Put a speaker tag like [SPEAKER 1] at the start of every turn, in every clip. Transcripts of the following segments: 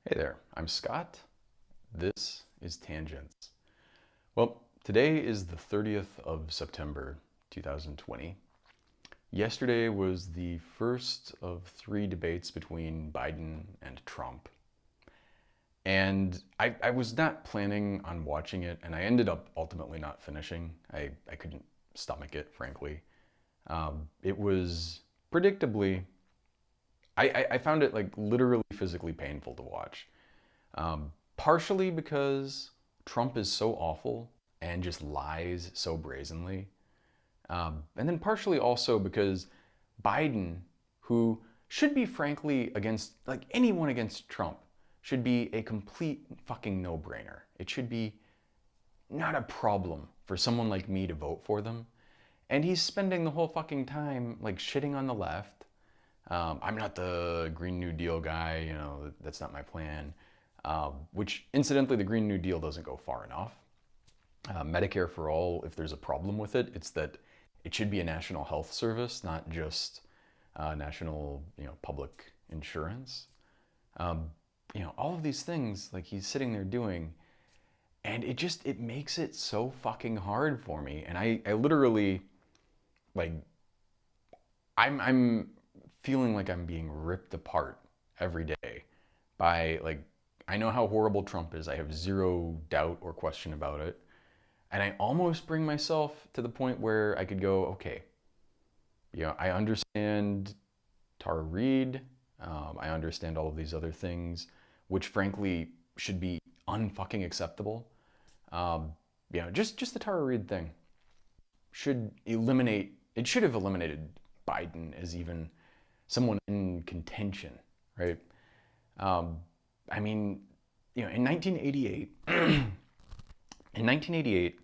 [SPEAKER 1] Hey there, I'm Scott. This is Tangents. Well, today is the 30th of September, 2020. Yesterday was the first of three debates between Biden and Trump. And I was not planning on watching it, and I ended up ultimately not finishing. I couldn't stomach it, frankly. It was predictably, I found it like literally physically painful to watch. Partially because Trump is so awful and just lies so brazenly. And then partially also because Biden, who should be frankly against, like anyone against Trump, should be a complete fucking no brainer. It should be not a problem for someone like me to vote for them. And he's spending the whole fucking time like shitting on the left. I'm not the Green New Deal guy, that's not my plan. Which, incidentally, the Green New Deal doesn't go far enough. Medicare for all, if there's a problem with it, it's that it should be a national health service, not just national, public insurance. All of these things, like he's sitting there doing, and it makes it so fucking hard for me. And I literally, like, I'm feeling like I'm being ripped apart every day by like I know how horrible Trump is. I have zero doubt or question about it. And I almost bring myself to the point where I could go, okay, I understand Tara Reid. I understand all of these other things, which frankly should be unfucking acceptable. Um, just the Tara Reid thing it should have eliminated Biden as even someone in contention, right? Um, I mean, in 1988, in 1988,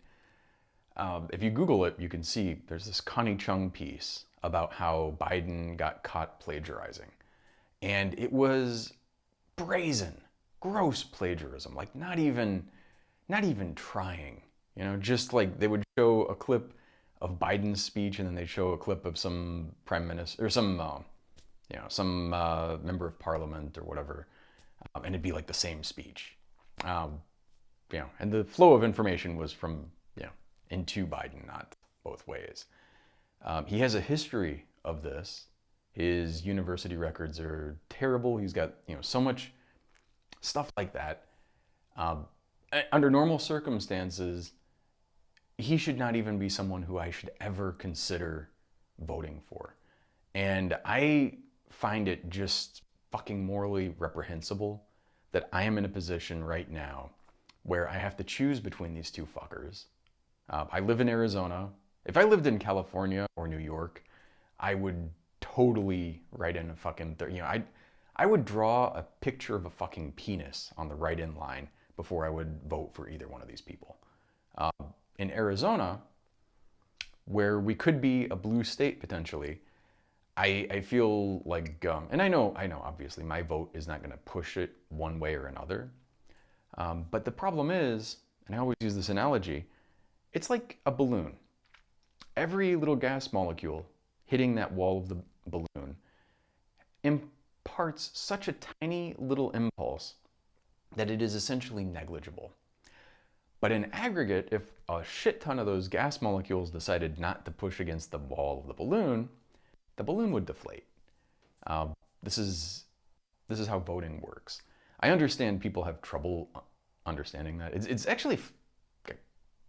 [SPEAKER 1] if you Google it, you can see there's this Connie Chung piece about how Biden got caught plagiarizing. And it was brazen, gross plagiarism, like not even trying. Just like they would show a clip of Biden's speech and then they'd show a clip of some prime minister or some member of parliament or whatever, and it'd be like the same speech. Um, and the flow of information was from, into Biden, not both ways. He has a history of this. His university records are terrible. He's got, so much stuff like that. Um, Under normal circumstances, he should not even be someone who I should ever consider voting for. And I find it just fucking morally reprehensible that I am in a position right now where I have to choose between these two fuckers. I live in Arizona. If I lived in California or New York, I would totally write in a fucking, I would draw a picture of a fucking penis on the write-in line before I would vote for either one of these people. Um, in Arizona, where we could be a blue state potentially, I feel like, and I know, obviously, my vote is not going to push it one way or another. But the problem is, and I always use this analogy, it's like a balloon. Every little gas molecule hitting that wall of the balloon imparts such a tiny little impulse that it is essentially negligible. But in aggregate, if a shit ton of those gas molecules decided not to push against the wall of the balloon would deflate. Um, this is this is how voting works. I understand people have trouble understanding that. It's actually okay,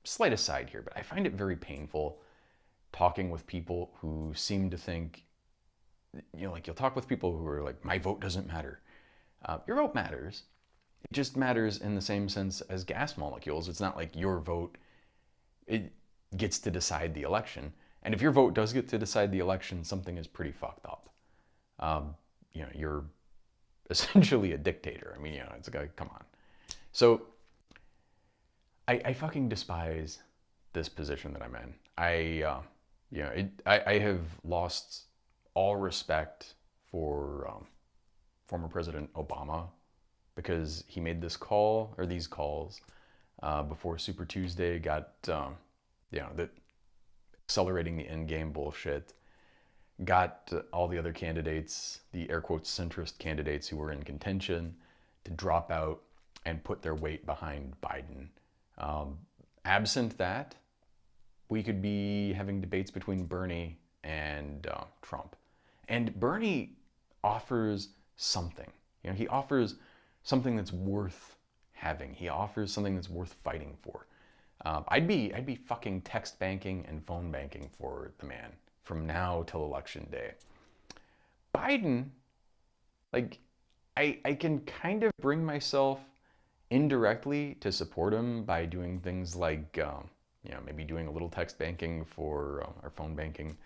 [SPEAKER 1] slight aside here, but I find it very painful talking with people who seem to think, like you'll talk with people who are like, my vote doesn't matter. Your vote matters. It just matters in the same sense as gas molecules. It's not like your vote it gets to decide the election. And if your vote does get to decide the election, something is pretty fucked up. You're essentially a dictator. I mean, it's like, come on. So I fucking despise this position that I'm in. I have lost all respect for former President Obama because he made this call or these calls before Super Tuesday got, that accelerating the end game bullshit, got all the other candidates, the air quotes centrist candidates who were in contention, to drop out and put their weight behind Biden. Absent that, we could be having debates between Bernie and Trump. And Bernie offers something. You know, he offers something that's worth having. He offers something that's worth fighting for. I'd be fucking text banking and phone banking for the man from now till election day. Biden, like, I can kind of bring myself indirectly to support him by doing things like, you know, maybe doing a little text banking for, or phone banking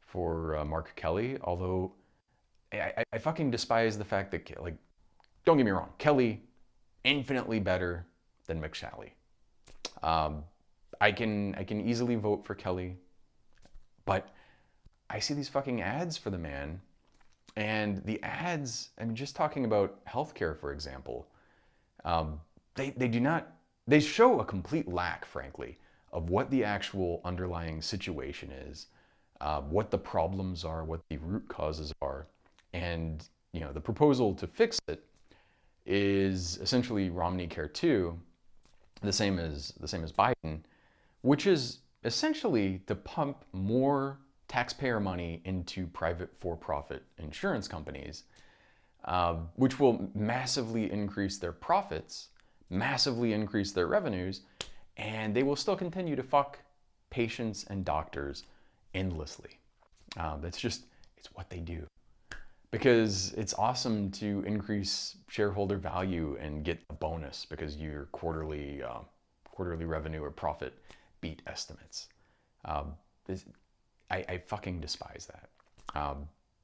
[SPEAKER 1] for Mark Kelly. Although I fucking despise the fact that, like, don't get me wrong, Kelly, infinitely better than McShally. I can easily vote for Kelly, but I see these fucking ads for the man, and the ads, I mean, just talking about healthcare, for example, they show a complete lack, frankly, of what the actual underlying situation is, what the problems are, what the root causes are, and, you know, the proposal to fix it is essentially Romney Care 2, the same as Biden, which is essentially to pump more taxpayer money into private for-profit insurance companies, which will massively increase their profits, massively increase their revenues, and they will still continue to fuck patients and doctors endlessly. It's what they do. Because it's awesome to increase shareholder value and get a bonus because your quarterly revenue or profit beat estimates. I fucking despise that.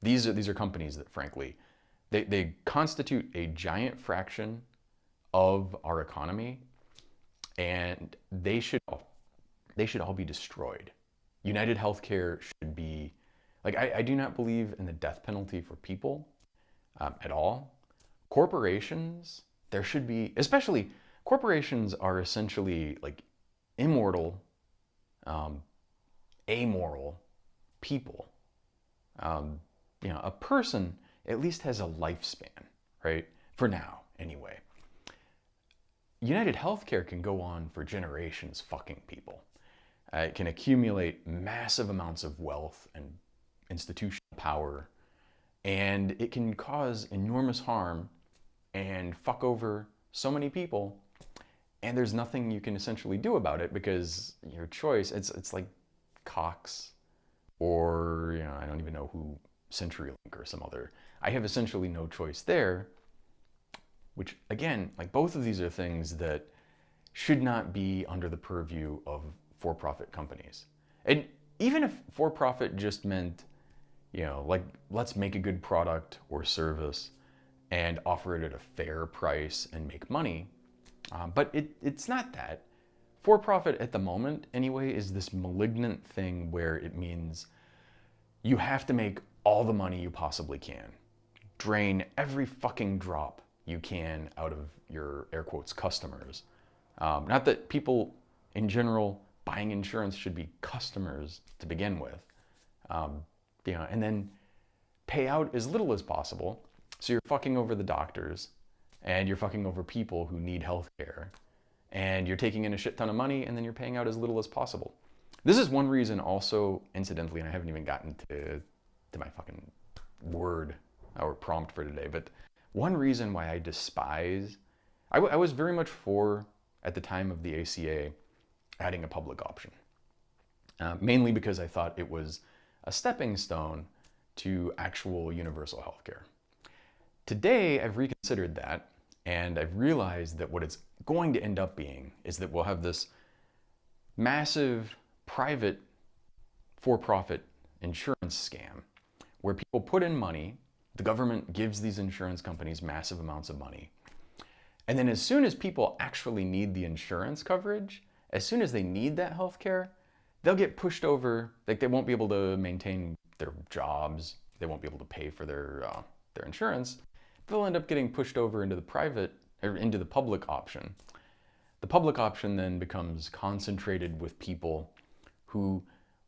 [SPEAKER 1] These are companies that, frankly, they constitute a giant fraction of our economy, and they should all be destroyed. United Healthcare should be, like, I do not believe in the death penalty for people at all. Corporations, there should be, especially corporations are essentially like immortal, amoral people. You know, a person at least has a lifespan, right? For now, anyway. United Healthcare can go on for generations fucking people. It can accumulate massive amounts of wealth and institutional power, and it can cause enormous harm and fuck over so many people, and there's nothing you can essentially do about it because your choice, it's like Cox or, you know, I don't even know who, CenturyLink or some other. I have essentially no choice there, which again, like, both of these are things that should not be under the purview of for-profit companies. And even if for-profit just meant, you know, like, let's make a good product or service and offer it at a fair price and make money. But it's not that. For-profit at the moment, anyway, is this malignant thing where it means you have to make all the money you possibly can. Drain every fucking drop you can out of your, air quotes, customers. Not that people in general buying insurance should be customers to begin with. You know, and then pay out as little as possible. So you're fucking over the doctors, and you're fucking over people who need health care, and you're taking in a shit ton of money, and then you're paying out as little as possible. This is one reason also, incidentally, and I haven't even gotten to my fucking word or prompt for today, but one reason why I despise, I was very much for, at the time of the ACA, adding a public option. Mainly because I thought it was a stepping stone to actual universal healthcare. Today, I've reconsidered that, and I've realized that what it's going to end up being is that we'll have this massive private for-profit insurance scam where people put in money, the government gives these insurance companies massive amounts of money, and then as soon as people actually need the insurance coverage, as soon as they need that healthcare, they'll get pushed over, like, they won't be able to maintain their jobs, they won't be able to pay for their insurance. They'll end up getting pushed over into the private, or into the public option. The public option then becomes concentrated with people who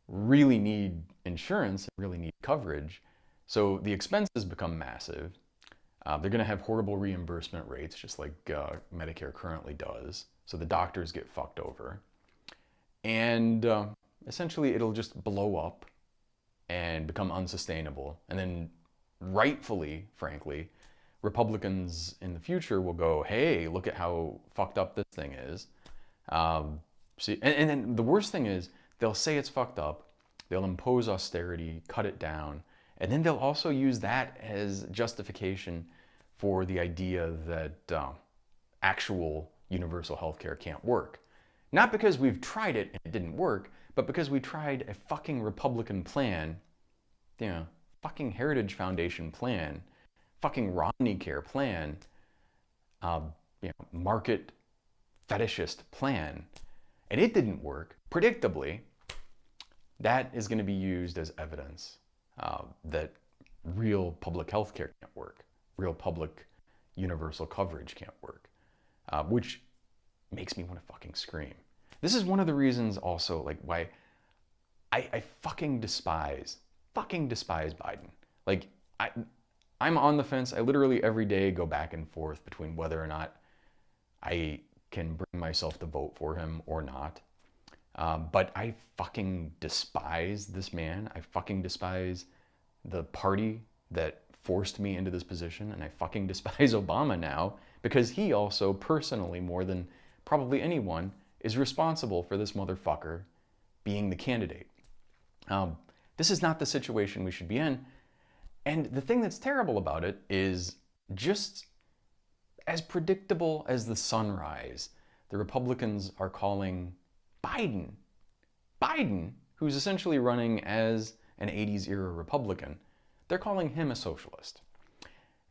[SPEAKER 1] really need insurance, really need coverage. So the expenses become massive. They're going to have horrible reimbursement rates, just like Medicare currently does. So the doctors get fucked over. And essentially, it'll just blow up and become unsustainable. And then, rightfully, frankly, Republicans in the future will go, hey, look at how fucked up this thing is. See, and then the worst thing is, they'll say it's fucked up, they'll impose austerity, cut it down, and then they'll also use that as justification for the idea that actual universal healthcare can't work. Not because we've tried it and it didn't work, but because we tried a fucking Republican plan, fucking Heritage Foundation plan, fucking Romney Care plan, market fetishist plan, and it didn't work. Predictably, that is going to be used as evidence that real public health care can't work, real public universal coverage can't work, which makes me want to fucking scream. This is one of the reasons also, like, why I fucking despise Biden. Like, I'm on the fence. I literally every day go back and forth between whether or not I can bring myself to vote for him or not. But I fucking despise this man. I fucking despise the party that forced me into this position. And I fucking despise Obama now because he also personally, more than probably anyone, is responsible for this motherfucker being the candidate. This is not the situation we should be in. And the thing that's terrible about it is just as predictable as the sunrise, the Republicans are calling Biden, who's essentially running as an 80s era Republican, they're calling him a socialist.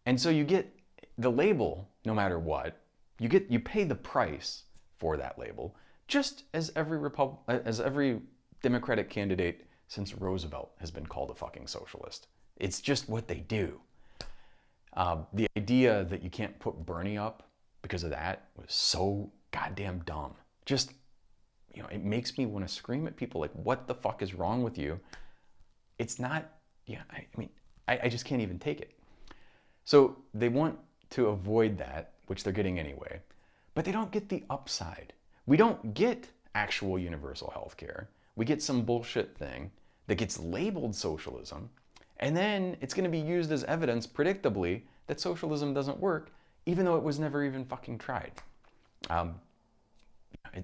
[SPEAKER 1] And so you get the label no matter what, you pay the price for that label, just as every Democratic candidate since Roosevelt has been called a fucking socialist. It's just what they do. The idea that you can't put Bernie up because of that was so goddamn dumb. Just, it makes me want to scream at people like, what the fuck is wrong with you? It's not, I just can't even take it. So they want to avoid that, which they're getting anyway, but they don't get the upside. We don't get actual universal health care. We get some bullshit thing that gets labeled socialism, and then it's going to be used as evidence, predictably, that socialism doesn't work, even though it was never even fucking tried.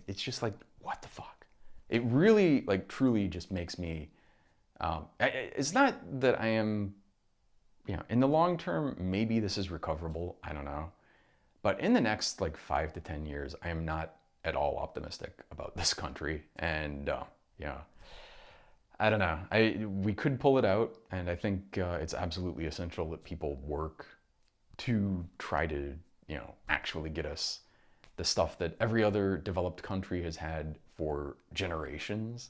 [SPEAKER 1] It's just like, what the fuck? It really, like, truly just makes me... it's not that I am... in the long term, maybe this is recoverable. I don't know. But in the next, 5 to 10 years, I am not at all optimistic about this country. And, I don't know. We could pull it out, and I think it's absolutely essential that people work to try to, actually get us the stuff that every other developed country has had for generations.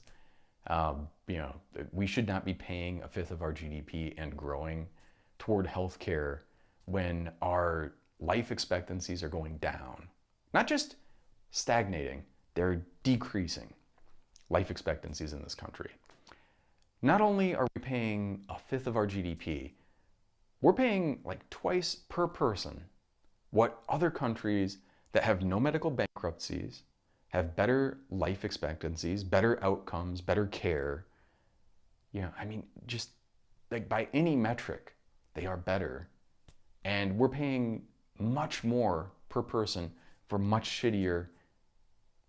[SPEAKER 1] We should not be paying a fifth of our GDP and growing toward healthcare when our life expectancies are going down. Not just stagnating, they're decreasing life expectancies in this country. Not only are we paying a fifth of our GDP, we're paying twice per person what other countries that have no medical bankruptcies, have better life expectancies, better outcomes, better care. Just by any metric, they are better. And we're paying much more per person for much shittier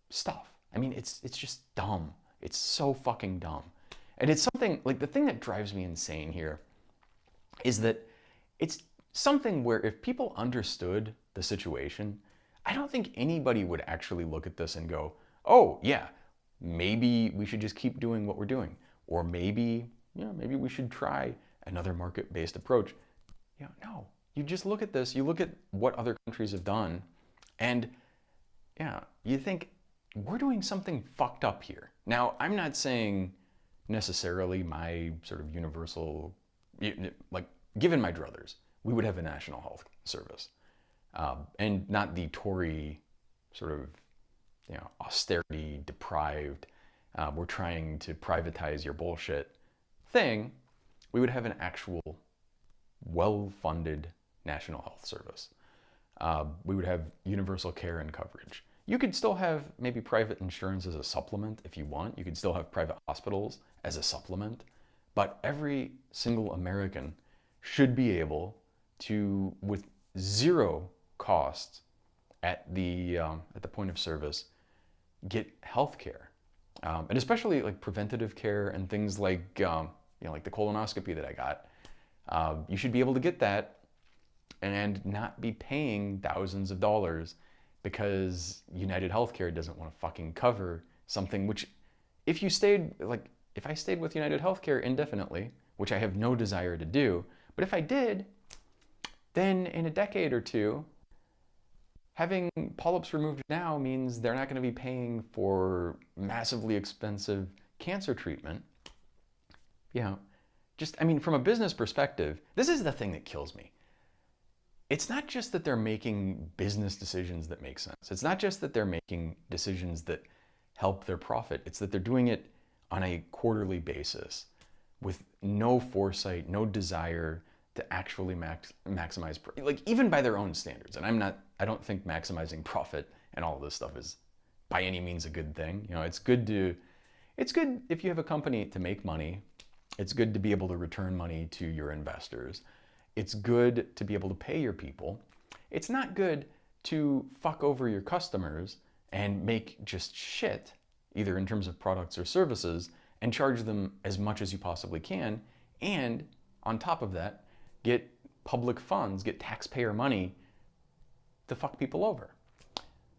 [SPEAKER 1] stuff. It's just dumb. It's so fucking dumb. And it's something, the thing that drives me insane here is that it's something where if people understood the situation, I don't think anybody would actually look at this and go, oh yeah, maybe we should just keep doing what we're doing. Or maybe we should try another market-based approach. No, you just look at this, you look at what other countries have done, and you think, we're doing something fucked up here. Now, I'm not saying necessarily my sort of universal, given my druthers, we would have a national health service. And not the Tory sort of, austerity deprived, we're trying to privatize your bullshit thing. We would have an actual well-funded national health service. We would have universal care and coverage. You could still have maybe private insurance as a supplement if you want. You could still have private hospitals as a supplement. But every single American should be able to, with zero cost at the point of service, get health care. And especially like preventative care and things like, like the colonoscopy that I got. You should be able to get that and not be paying thousands of dollars because United Healthcare doesn't want to fucking cover something which, if I stayed with United Healthcare indefinitely, which I have no desire to do, but if I did, then in a decade or two, having polyps removed now means they're not going to be paying for massively expensive cancer treatment. From a business perspective, this is the thing that kills me. It's not just that they're making business decisions that make sense. It's not just that they're making decisions that help their profit. It's that they're doing it on a quarterly basis with no foresight, no desire to actually maximize, even by their own standards. And I don't think maximizing profit and all of this stuff is by any means a good thing. It's good if you have a company to make money. It's good to be able to return money to your investors. It's good to be able to pay your people. It's not good to fuck over your customers and make just shit, either in terms of products or services, and charge them as much as you possibly can. And on top of that, get public funds, get taxpayer money to fuck people over.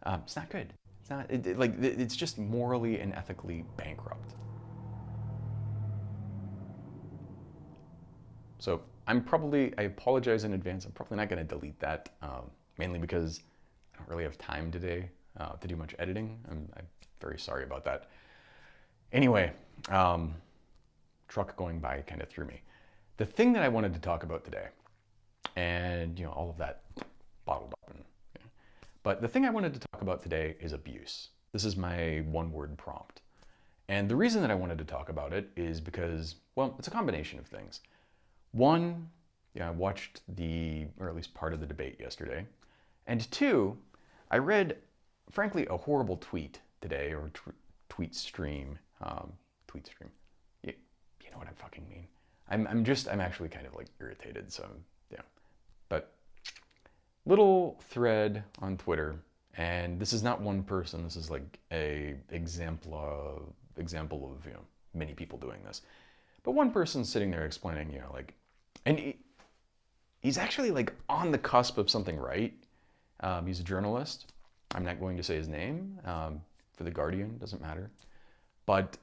[SPEAKER 1] It's not good. It's not, it's just morally and ethically bankrupt. So I apologize in advance. I'm probably not going to delete that, mainly because I don't really have time today to do much editing. I'm very sorry about that. Anyway, truck going by kind of threw me. The thing that I wanted to talk about today, and all of that bottled up, but the thing I wanted to talk about today is abuse. This is my one-word prompt. And the reason that I wanted to talk about it is because, it's a combination of things. One, I watched or at least part of the debate yesterday. And two, I read, frankly, a horrible tweet today, or tweet stream. You know what I fucking mean. I'm actually kind of irritated, so yeah. But little thread on Twitter, and this is not one person, this is a example of many people doing this. But one person sitting there explaining, and he's actually on the cusp of something right. He's a journalist. I'm not going to say his name. For The Guardian, doesn't matter. But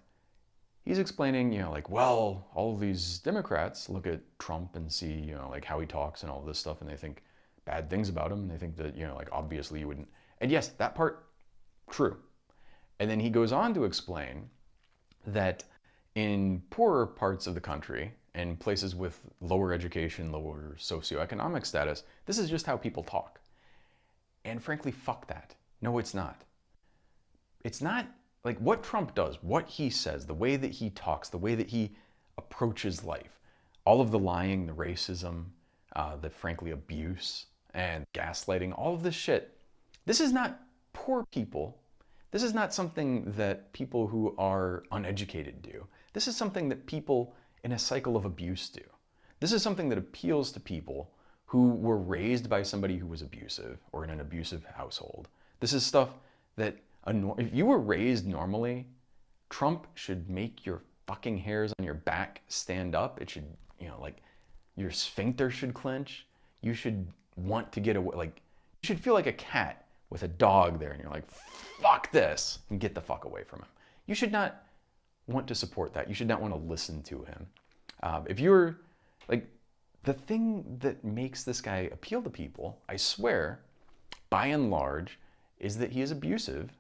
[SPEAKER 1] he's explaining, all of these Democrats look at Trump and see, how he talks and all this stuff, and they think bad things about him, and they think that, obviously you wouldn't. And yes, that part, true. And then he goes on to explain that in poorer parts of the country, and places with lower education, lower socioeconomic status, this is just how people talk. And frankly, fuck that. No, it's not. It's not what Trump does, what he says, the way that he talks, the way that he approaches life, all of the lying, the racism, the frankly abuse and gaslighting, all of this shit. This is not poor people. This is not something that people who are uneducated do. This is something that people in a cycle of abuse do. This is something that appeals to people who were raised by somebody who was abusive or in an abusive household. This is stuff that, if you were raised normally, Trump should make your fucking hairs on your back stand up. It should, your sphincter should clench. You should want to get away, you should feel like a cat with a dog there and you're like, fuck this, and get the fuck away from him. You should not want to support that. You should not want to listen to him. If you're the thing that makes this guy appeal to people, I swear, by and large, is that he is abusive.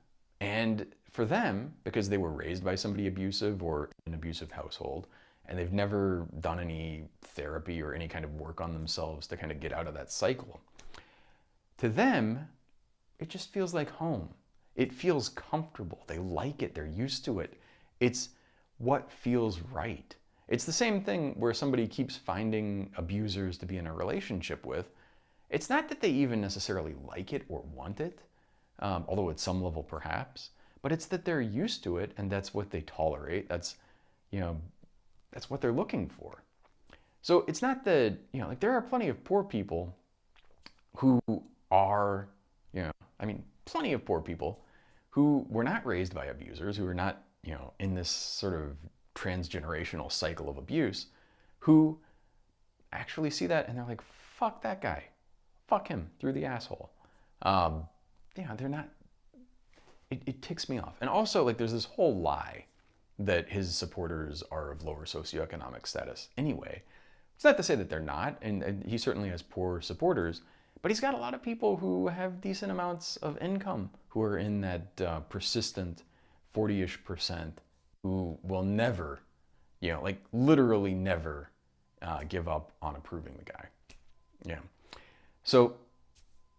[SPEAKER 1] And for them, because they were raised by somebody abusive or an abusive household, and they've never done any therapy or any kind of work on themselves to kind of get out of that cycle, to them, it just feels like home. It feels comfortable. They like it. They're used to it. It's what feels right. It's the same thing where somebody keeps finding abusers to be in a relationship with, it's not that they even necessarily like it or want it, although at some level perhaps, but it's that they're used to it and that's what they tolerate. That's, you know, that's what they're looking for. So it's not that, you know, like there are plenty of poor people who are, you know, I mean, plenty of poor people who were not raised by abusers, who are not, you know, in this sort of transgenerational cycle of abuse, who actually see that and they're like, fuck that guy. Fuck him through the asshole. Yeah, they're not, it ticks me off. And also, like, there's this whole lie that his supporters are of lower socioeconomic status anyway. It's not to say that they're not, and he certainly has poor supporters, but he's got a lot of people who have decent amounts of income who are in that persistent 40-ish% who will never, you know, like literally never give up on approving the guy. Yeah. So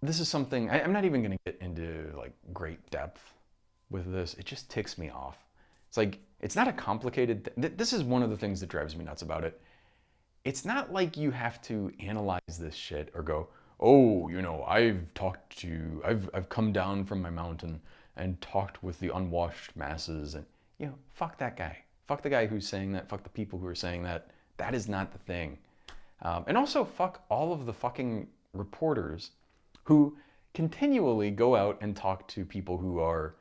[SPEAKER 1] this is something, I'm not even going to get into like great depth with this. It just ticks me off. It's like, it's not a complicated, this is one of the things that drives me nuts about it. It's not like you have to analyze this shit or go, oh, you know, I've come down from my mountain and talked with the unwashed masses and, you know, fuck that guy. Fuck the guy who's saying that. Fuck the people who are saying that. That is not the thing. And also fuck all of the fucking reporters who continually go out and talk to people who are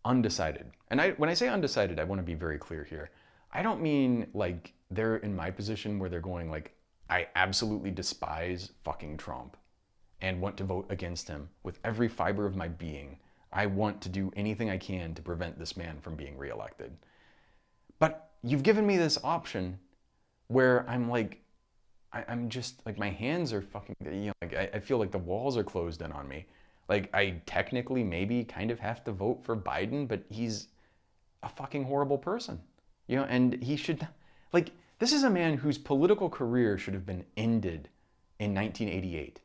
[SPEAKER 1] undecided. And when I say undecided, I want to be very clear here. I don't mean like they're in my position where they're going like, I absolutely despise fucking Trump and want to vote against him with every fiber of my being. I want to do anything I can to prevent this man from being reelected. But you've given me this option where I'm like, I'm just like, my hands are fucking, you know, like I feel like the walls are closed in on me. Like I technically maybe kind of have to vote for Biden, but he's a fucking horrible person, you know, and he should, like, this is a man whose political career should have been ended in 1988.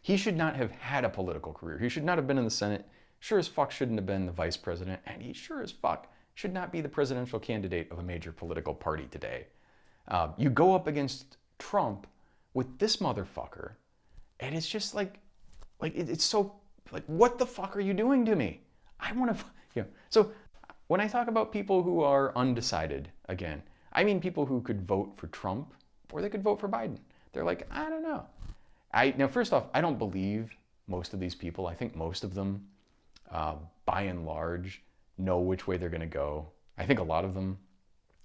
[SPEAKER 1] He should not have had a political career. He should not have been in the Senate. Sure as fuck shouldn't have been the vice president, and he sure as fuck should not be the presidential candidate of a major political party today. You go up against Trump with this motherfucker, and it's just like it's so, like, what the fuck are you doing to me? I want to, you know. So when I talk about people who are undecided, again, I mean people who could vote for Trump or they could vote for Biden. They're like, I don't know. Now, first off, I don't believe most of these people. I think most of them, by and large, know which way they're going to go. I think a lot of them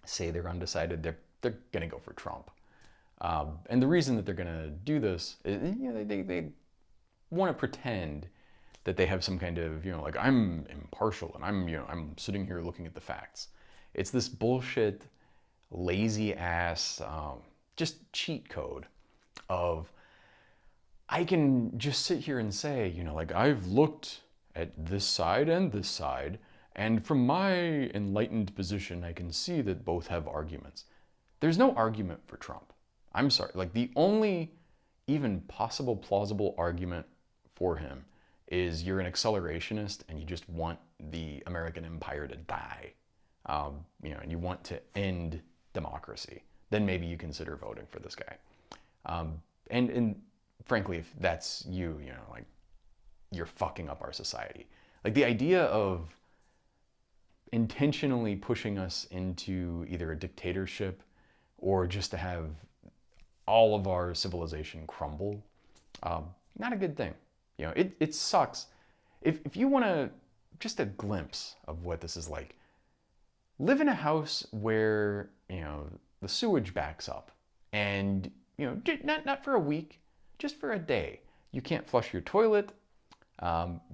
[SPEAKER 1] say they're undecided. They're going to go for Trump. And the reason that they're going to do this is, you know, they want to pretend that they have some kind of, you know, like, I'm impartial and I'm sitting here looking at the facts. It's this bullshit, lazy ass, just cheat code of, I can just sit here and say, you know, like, I've looked at this side and this side, and from my enlightened position, I can see that both have arguments. There's no argument for Trump. I'm sorry. Like, the only even possible plausible argument for him is you're an accelerationist and you just want the American empire to die, you know, and you want to end democracy. Then maybe you consider voting for this guy. And frankly, if that's you, you know, like, you're fucking up our society. Like, the idea of intentionally pushing us into either a dictatorship or just to have all of our civilization crumble, not a good thing. You know, it sucks. If you want just a glimpse of what this is like, live in a house where, you know, the sewage backs up and, you know, not for a week, just for a day. You can't flush your toilet.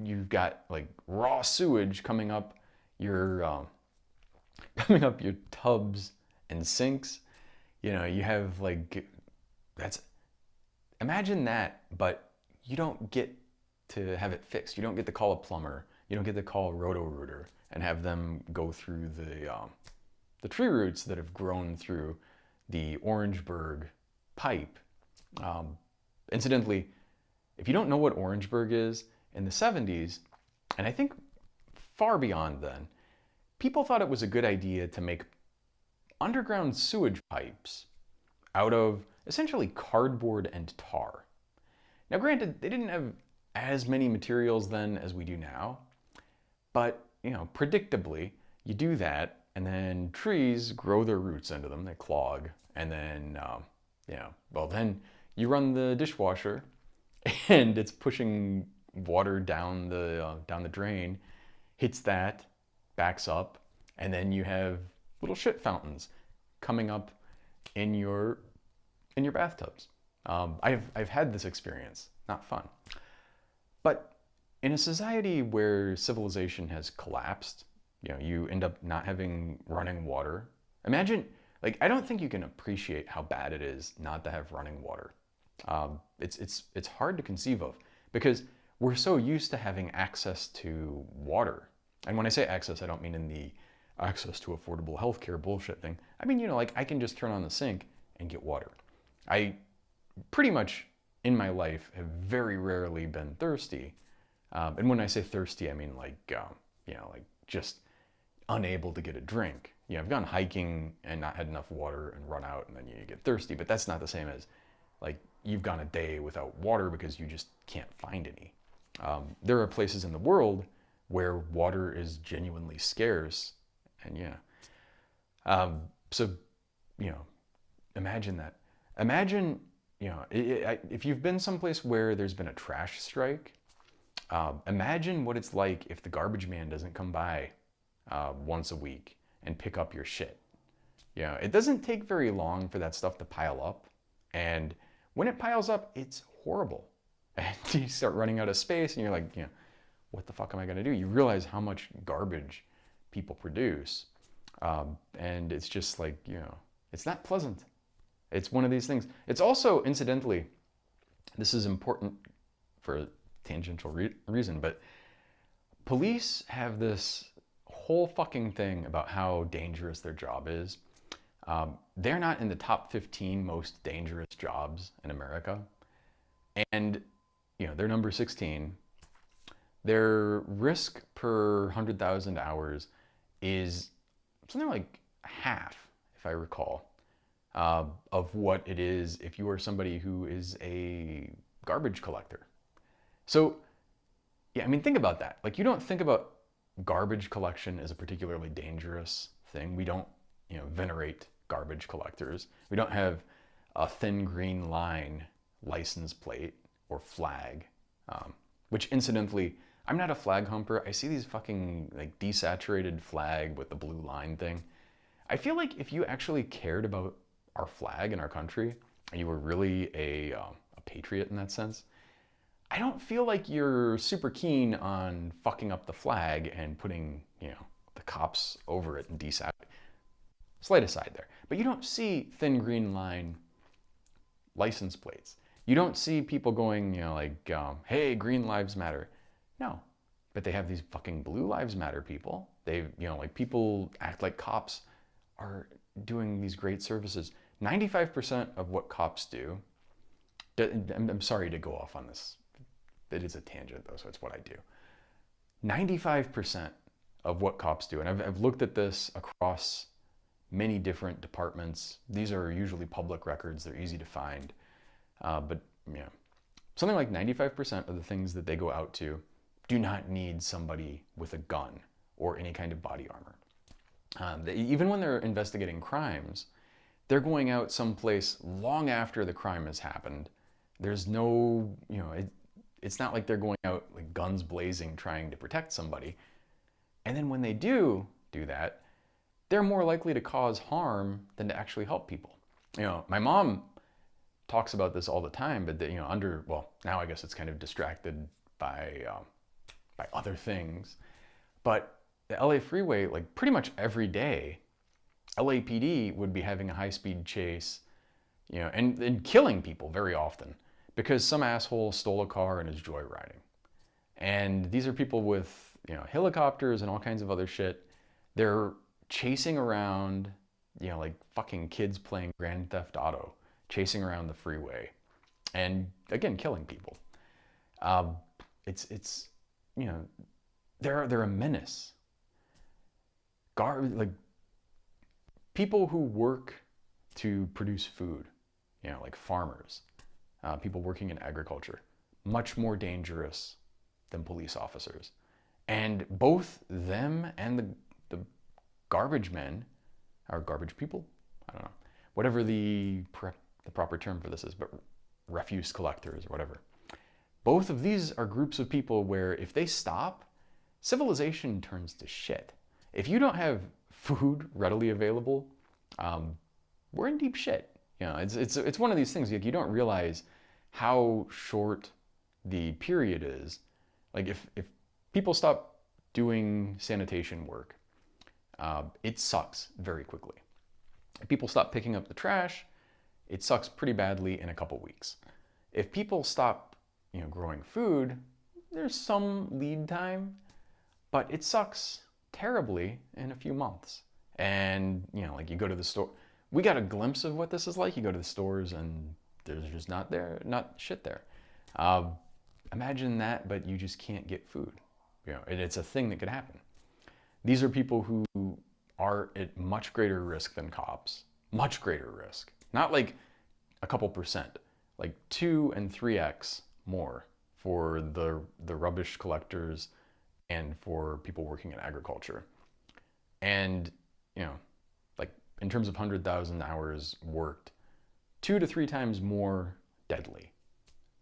[SPEAKER 1] You've got like raw sewage coming up your tubs and sinks. You know, you have like, imagine that, but you don't get to have it fixed. You don't get to call a plumber. You don't get to call a Roto-Rooter and have them go through the tree roots that have grown through the Orangeburg pipe. Incidentally, if you don't know what Orangeburg is, in the 70s, and I think far beyond then, people thought it was a good idea to make underground sewage pipes out of essentially cardboard and tar. Now, granted, they didn't have as many materials then as we do now, but, predictably, you do that, and then trees grow their roots into them, they clog, and then, then you run the dishwasher, and it's pushing water down the drain, hits that, backs up, and then you have little shit fountains coming up in your bathtubs. I've had this experience, not fun. But in a society where civilization has collapsed, you end up not having running water. Imagine, I don't think you can appreciate how bad it is not to have running water. It's hard to conceive of because we're so used to having access to water. And when I say access, I don't mean in the access to affordable healthcare bullshit thing. I mean, I can just turn on the sink and get water. I pretty much in my life have very rarely been thirsty. And when I say thirsty, I mean just unable to get a drink. I've gone hiking and not had enough water and run out and then you get thirsty, but that's not the same as you've gone a day without water because you just can't find any. There are places in the world where water is genuinely scarce, and imagine that. Imagine, if you've been someplace where there's been a trash strike, imagine what it's like if the garbage man doesn't come by once a week and pick up your shit. It doesn't take very long for that stuff to pile up, and when it piles up, it's horrible. And you start running out of space and you're like, what the fuck am I gonna do? You realize how much garbage people produce. And it's just it's not pleasant. It's one of these things. It's also, incidentally, this is important for a tangential reason, but police have this whole fucking thing about how dangerous their job is. They're not in the top 15 most dangerous jobs in America. And, they're number 16. Their risk per 100,000 hours is something like half, if I recall, of what it is if you are somebody who is a garbage collector. So, think about that. You don't think about garbage collection as a particularly dangerous thing. We don't, venerate garbage collectors. We don't have a thin green line license plate or flag, which incidentally, I'm not a flag humper. I see these fucking desaturated flag with the blue line thing. I feel like if you actually cared about our flag and our country, and you were really a patriot in that sense, I don't feel like you're super keen on fucking up the flag and putting, the cops over it and desat. Slight aside there. But you don't see thin green line license plates. You don't see people going, hey, green lives matter. No, but they have these fucking blue lives matter people. They, people act like cops are doing these great services. 95% of what cops do, I'm sorry to go off on this. It is a tangent though, so it's what I do. 95% of what cops do, and I've looked at this across many different departments. These are usually public records. They're easy to find. But something like 95% of the things that they go out to do not need somebody with a gun or any kind of body armor. Even when they're investigating crimes, they're going out someplace long after the crime has happened. There's no, it's not like they're going out guns blazing trying to protect somebody. And then when they do that, they're more likely to cause harm than to actually help people. My mom talks about this all the time, but now I guess it's kind of distracted by other things. But the LA freeway, pretty much every day, LAPD would be having a high-speed chase, and killing people very often because some asshole stole a car and is joyriding. And these are people with, helicopters and all kinds of other shit. They're chasing around, fucking kids playing Grand Theft Auto, chasing around the freeway, and again, killing people. They're a menace. People who work to produce food, like farmers, people working in agriculture, much more dangerous than police officers. And both them and the garbage men, or garbage people, I don't know, whatever the proper term for this is, but refuse collectors or whatever. Both of these are groups of people where if they stop, civilization turns to shit. If you don't have food readily available, we're in deep shit. You know, it's one of these things, like, you don't realize how short the period is. Like if people stop doing sanitation work, it sucks very quickly. If people stop picking up the trash, it sucks pretty badly in a couple weeks. If people stop, growing food, there's some lead time, but it sucks terribly in a few months. And, like you go to the store, we got a glimpse of what this is like. You go to the stores and there's just not shit there. Imagine that, but you just can't get food. It's a thing that could happen. These are people who are at much greater risk than cops. Much greater risk. Not like a couple percent, like 2 and 3x more for the rubbish collectors and for people working in agriculture. And, like in terms of 100,000 hours worked, 2 to 3 times more deadly.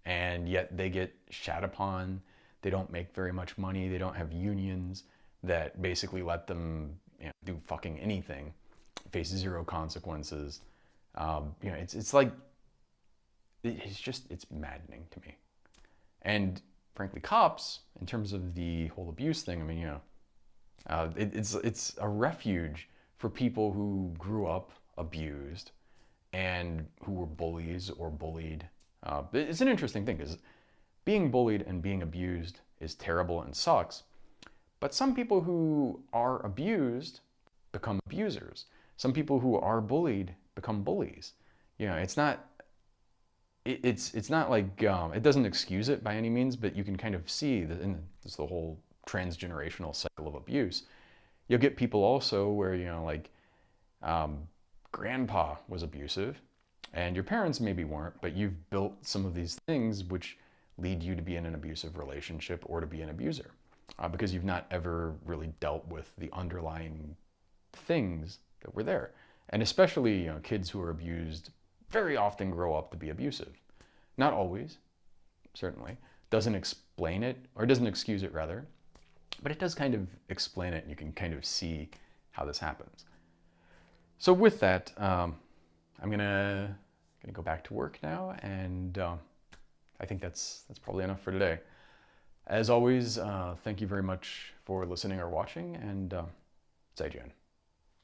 [SPEAKER 1] And yet they get shat upon. They don't make very much money. They don't have unions that basically let them do fucking anything, face zero consequences. It's like, it's maddening to me. And frankly, cops, in terms of the whole abuse thing, I mean, it's a refuge for people who grew up abused and who were bullies or bullied. It's an interesting thing because being bullied and being abused is terrible and sucks. But some people who are abused become abusers. Some people who are bullied become bullies. It's not like, it doesn't excuse it by any means, but you can kind of see that in this the whole transgenerational cycle of abuse. You'll get people also where, grandpa was abusive and your parents maybe weren't, but you've built some of these things which lead you to be in an abusive relationship or to be an abuser. Because you've not ever really dealt with the underlying things that were there. And especially, kids who are abused very often grow up to be abusive. Not always, certainly. Doesn't explain it, or doesn't excuse it rather, but it does kind of explain it, and you can kind of see how this happens. So with that, I'm gonna go back to work now, and I think that's probably enough for today. As always, thank you very much for listening or watching, and 再见.